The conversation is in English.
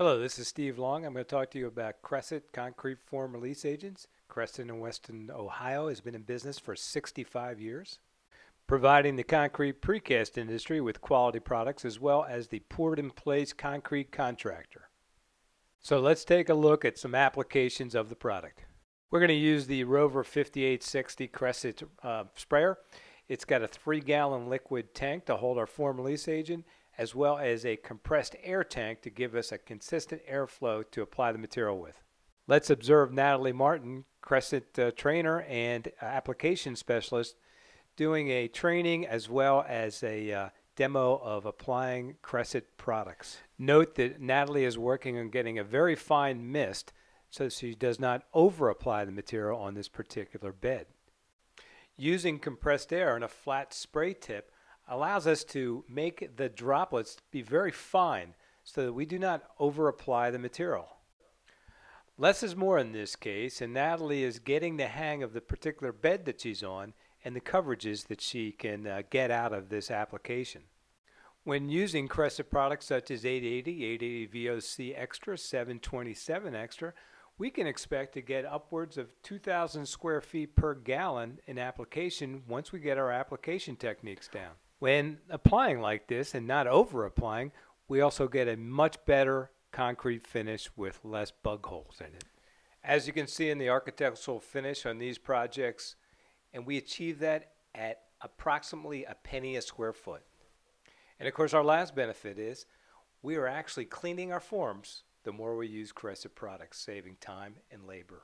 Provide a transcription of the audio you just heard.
Hello, this is Steve Long. I'm going to talk to you about Cresset concrete form release agents. Cresset in Western Ohio has been in business for 65 years, providing the concrete precast industry with quality products as well as the poured-in-place concrete contractor. So let's take a look at some applications of the product. We're going to use the Rover 5860 Cresset sprayer. It's got a 3-gallon liquid tank to hold our form release agent, as well as a compressed air tank to give us a consistent airflow to apply the material with. Let's observe Natalie Martin, Cresset trainer and application specialist, doing a training as well as a demo of applying Cresset products. Note that Natalie is working on getting a very fine mist so she does not over apply the material on this particular bed. Using compressed air and a flat spray tip allows us to make the droplets be very fine so that we do not over apply the material. Less is more in this case, and Natalie is getting the hang of the particular bed that she's on and the coverages that she can get out of this application. When using Cresset products such as 880, 880 VOC Extra, 727 Extra, we can expect to get upwards of 2,000 square feet per gallon in application once we get our application techniques down. When applying like this and not over applying, we also get a much better concrete finish with less bug holes in it. As you can see in the architectural finish on these projects, and we achieve that at approximately a penny a square foot. And of course our last benefit is we are actually cleaning our forms the more we use Cresset products, saving time and labor.